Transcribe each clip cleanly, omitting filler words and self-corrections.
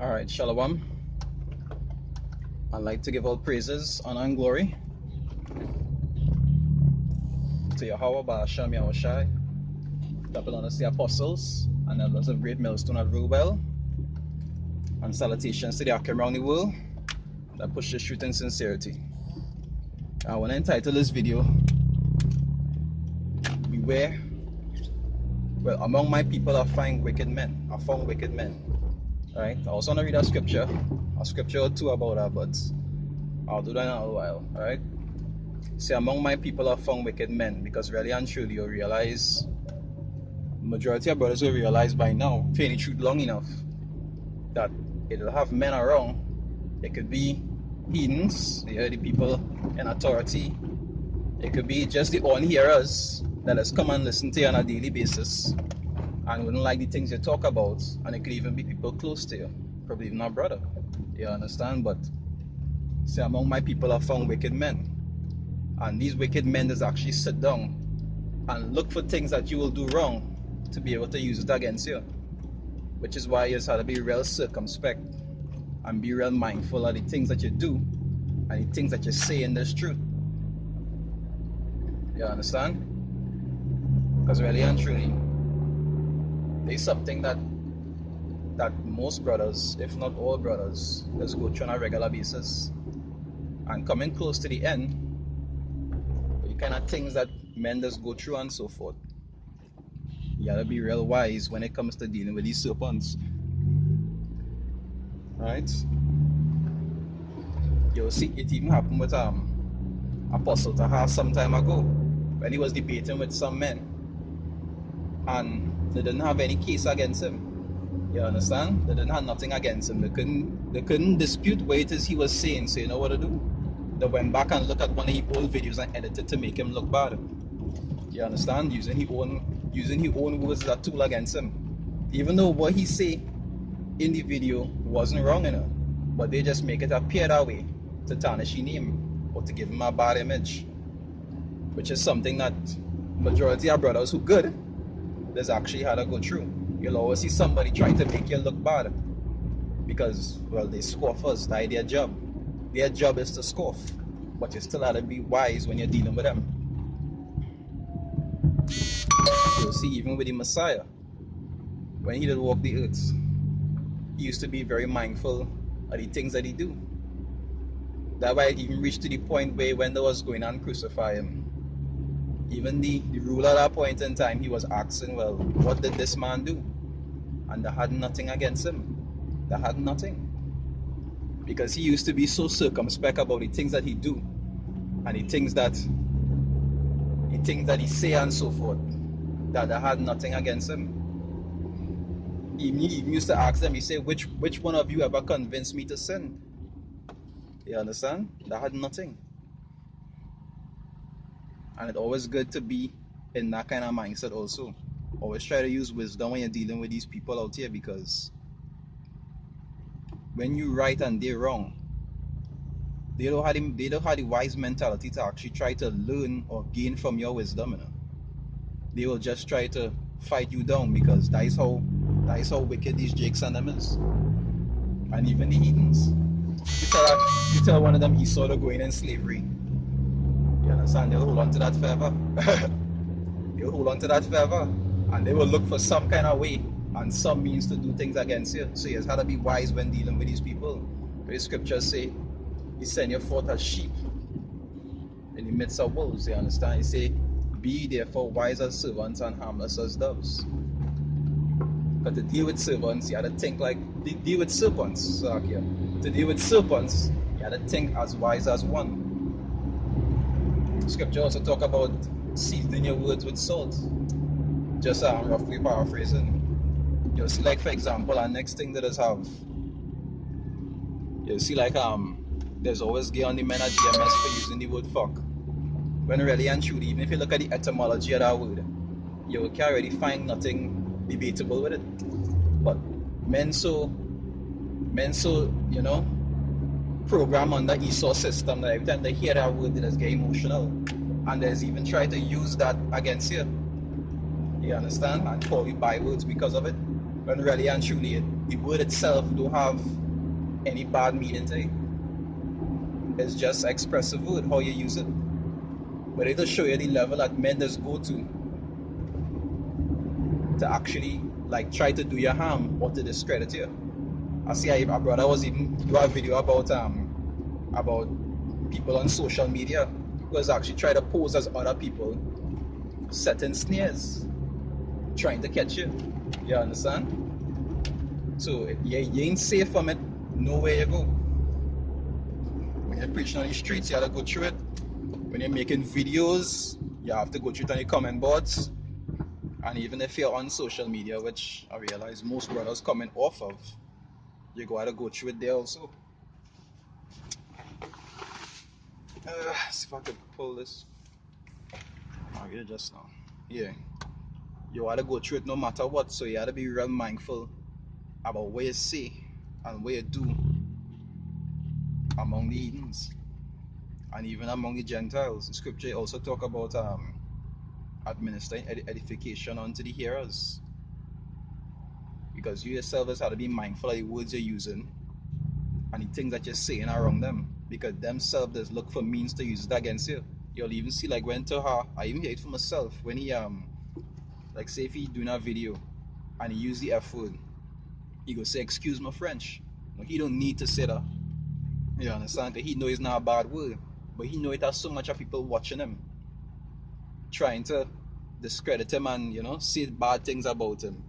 Alright, Shalom. I'd like to give all praises, honor, and glory to Yahweh, Ba'ashem, Yahushai, double honors to the apostles, and elders of Great Millstone at Rubel, and salutations to the Akim around the world that push the truth in sincerity. I want to entitle this video, Beware. Well, among my people I found wicked men. Right? I also want to read a scripture or two about that, but I'll do that in a little while. Alright? See, among my people are found wicked men, because really and truly you'll realize, majority of brothers will realize by now, if you're in the truth long enough, that it'll have men around. It could be heathens, the people in authority. It could be just the on-hearers that has come and listen to you on a daily basis and wouldn't like the things you talk about, and it could even be people close to you, probably even a brother. You understand? But see, among my people are found wicked men. And these wicked men does actually sit down and look for things that you will do wrong to be able to use it against you. Which is why you just have to be real circumspect and be real mindful of the things that you do and the things that you say in this truth. You understand? Because really and truly, there's something that most brothers, if not all brothers, just go through on a regular basis. And coming close to the end, the kind of things that men just go through and so forth. You gotta be real wise when it comes to dealing with these serpents. Right? You'll see it even happened with Apostle Tahar some time ago, when he was debating with some men and they didn't have any case against him. You understand? They didn't have nothing against him. They couldn't dispute what it is he was saying, so you know what to do? They went back and looked at one of his old videos and edited to make him look bad. You understand? Using his own words as a tool against him. Even though what he say in the video wasn't wrong enough, but they just make it appear that way to tarnish his name or to give him a bad image, which is something that majority of brothers who good there's actually had to go through. You'll always see somebody trying to make you look bad because, well, they scoffers. That's their job. Their job is to scoff, but you still have to be wise when you're dealing with them. You'll see even with the Messiah, when he did walk the earth, he used to be very mindful of the things that he do. That's why it even reached to the point where when they was going and crucify him, even the ruler at that point in time, he was asking, well, what did this man do? And they had nothing against him. They had nothing. Because he used to be so circumspect about the things that he do and the things that he say and so forth, that they had nothing against him. He even used to ask them, he said, which one of you ever convinced me to sin? You understand? They had nothing. And it's always good to be in that kind of mindset also. Always try to use wisdom when you're dealing with these people out here, because when you right and they're wrong, they don't have the wise mentality to actually try to learn or gain from your wisdom. You know? They will just try to fight you down, because that is how wicked these Jakes and them is. And even the heathens. You tell one of them Esau to go in slavery. You understand? They'll hold on to that forever. They'll hold on to that forever. And they will look for some kind of way and some means to do things against you. So you just have to be wise when dealing with these people. The scriptures say, he sent you forth as sheep in the midst of wolves. You understand? He say, be therefore wise as servants and harmless as doves. But to deal with servants, you have to think like deal with serpents. So, okay. To deal with serpents, you have to think as wise as one. Scripture also talk about seasoning your words with salt. Just roughly paraphrasing. You'll see, like, for example, our next thing that is have, you'll see, like, there's always gay on the men at GMS for using the word fuck. When really and truly, even if you look at the etymology of that word, you can't really find nothing debatable with it. But men so, you know, program on the Esau system that every time they hear that word, they just get emotional. And there's even try to use that against you. You understand? And call you bywords because of it. when really and truly the word itself don't have any bad meaning to it. It's just expressive word, how you use it. But it'll show you the level that men just go to actually like try to do you harm or to discredit you. I see a brother was even do a video about people on social media who was actually trying to pose as other people, setting snares, trying to catch you. You understand? So you ain't safe from it, nowhere you go. When you're preaching on the streets, you have to go through it. When you're making videos, you have to go through it on the comment boards. And even if you're on social media, which I realize most brothers coming off of, you gotta go through it there also. See if I could pull this. Oh, yeah, just now. Yeah. You gotta go through it no matter what, so you gotta be real mindful about what you say and what you do among the heathens and even among the Gentiles. The scripture also talk about administering edification unto the hearers. Because you yourself has had to be mindful of the words you're using and the things that you're saying around them. Because themselves does look for means to use it against you. You'll even see like when Toha, I even hear it for myself, when he like say if he doing a video and he use the F word, he go say excuse my French. No, he don't need to say that. You understand? Because he know it's not a bad word. But he know it has so much of people watching him, trying to discredit him and, say bad things about him.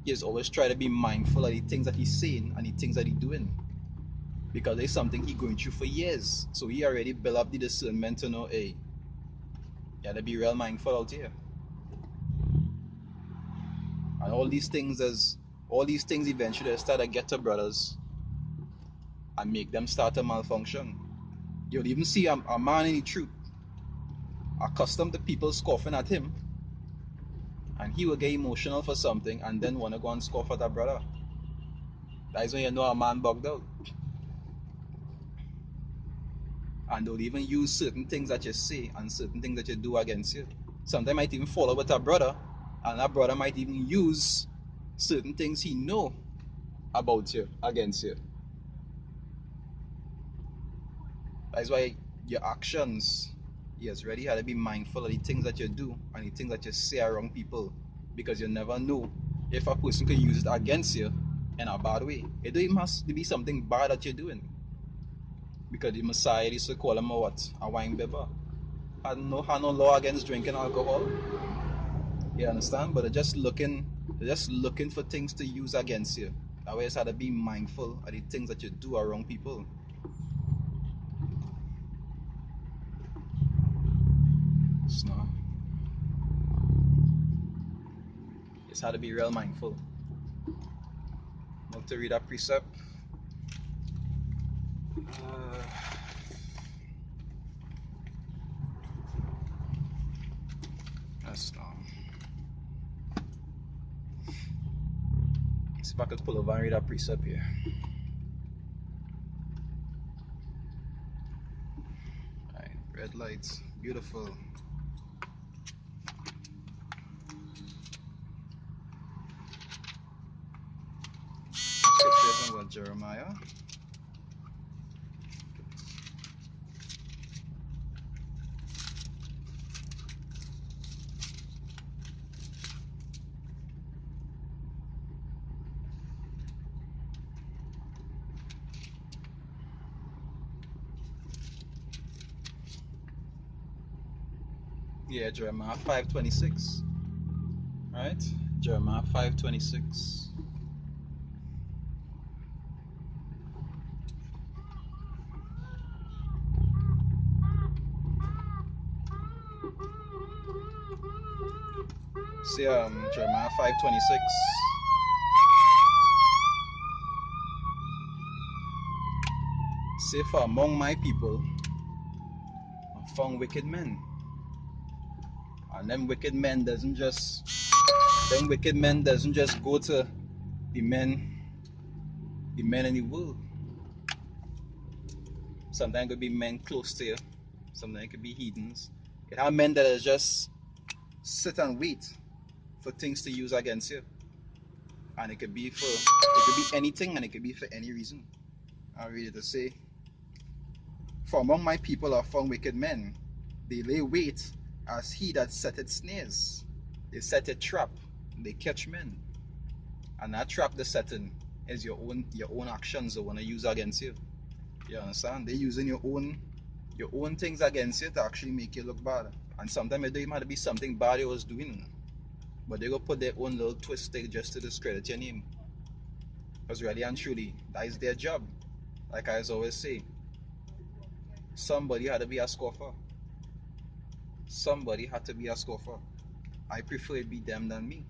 He's always try to be mindful of the things that he's saying and the things that he's doing. Because it's something he's going through for years. So he already built up the discernment to know, hey, you gotta be real mindful out here. And all these things eventually start to get to brothers and make them start to malfunction. You'll even see a man in the truth, accustomed to people scoffing at him, and he will get emotional for something and then want to go and scoff at a brother. That is when you know a man bugged out. And they'll even use certain things that you say and certain things that you do against you. Sometimes might even follow with a brother, and that brother might even use certain things he know about you against you. That's why your actions, yes, really have to be mindful of the things that you do and the things that you say around people, because you never know if a person could use it against you in a bad way. It don't even have to be something bad that you're doing, because the Messiah used to call him a what? A wine bibber. Had no law against drinking alcohol. You understand? But they're just looking for things to use against you. That way, you have to be mindful of the things that you do around people. So, just have to be real mindful. Not to read a precept. That's see if I could pull over and read a precept here. Alright, red lights, beautiful. Scriptures about Jeremiah. Yeah, Jeremiah 5:26. Right? Jeremiah 5:26. See Jeremiah 5:26. Say, for among my people are found wicked men. And them wicked men doesn't just go to the men in the world. Sometimes it could be men close to you. Sometimes it could be heathens. It have men that just sit and wait for things to use against you. And it could be anything, and it could be for any reason. I read it to say, for among my people are found wicked men. They lay wait as he that setteth snares. They set a trap, they catch men. And that trap they're setting is your own actions they want to use against you. You understand? They're using your own things against you to actually make you look bad. And sometimes it might be something bad you was doing, but they go put their own little twist there just to discredit your name. Because really and truly, that is their job. Like I always say, somebody had to be a scoffer. Somebody had to be a scoffer. I prefer it be them than me.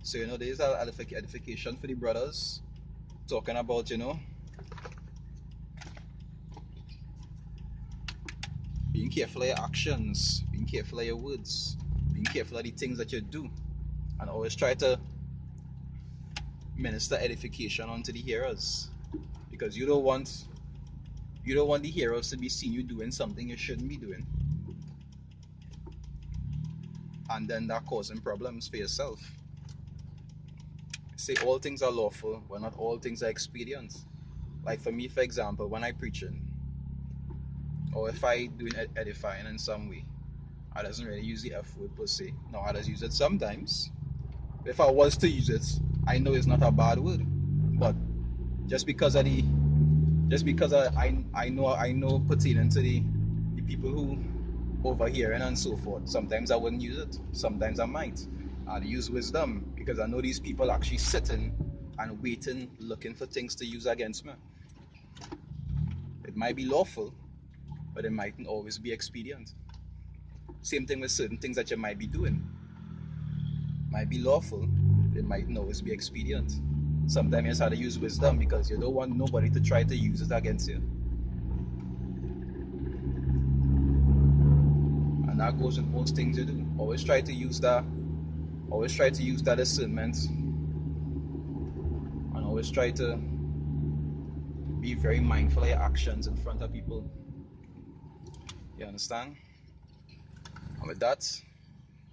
So there's a edification for the brothers talking about being careful of your actions, being careful of your words, being careful of the things that you do, and always try to minister edification onto the hearers, because you don't want the hearers to be seeing you doing something you shouldn't be doing, and then that causing problems for yourself. Say all things are lawful, but not all things are expedient. Like for me, for example, when I preaching, or if I doing edifying in some way, I doesn't really use the F word per se. No, I just use it sometimes. If I was to use it, I know it's not a bad word, but just because of the just because I know pertaining to the people who overhearing and so forth. Sometimes I wouldn't use it. Sometimes I might. I'd use wisdom because I know these people actually sitting and waiting, looking for things to use against me. It might be lawful, but it mightn't always be expedient. Same thing with certain things that you might be doing. Might be lawful, it mightn't always be expedient. Sometimes you just have to use wisdom because you don't want nobody to try to use it against you. And that goes with most things you do. Always try to use that discernment, and always try to be very mindful of your actions in front of people. You understand? And with that,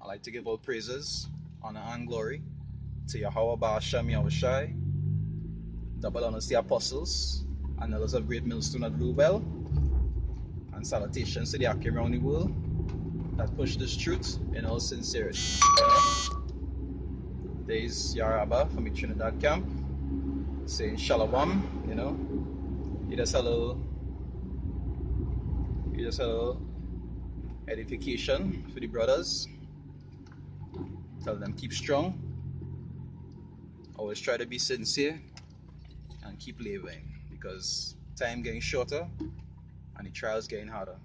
I like to give all praises, honor, and glory to Yahweh Ba'ashem Yahushai, double honors to the apostles, and elders of Great Millstone at Rubel, and salutations to the Akim around the world that push this truth in all sincerity. There's Yaraba from the Trinidad camp saying Shalom, He just had a little edification for the brothers. Tell them keep strong, always try to be sincere, and keep laboring, because time getting shorter and the trials getting harder.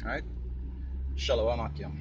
Alright? Shalom Akim.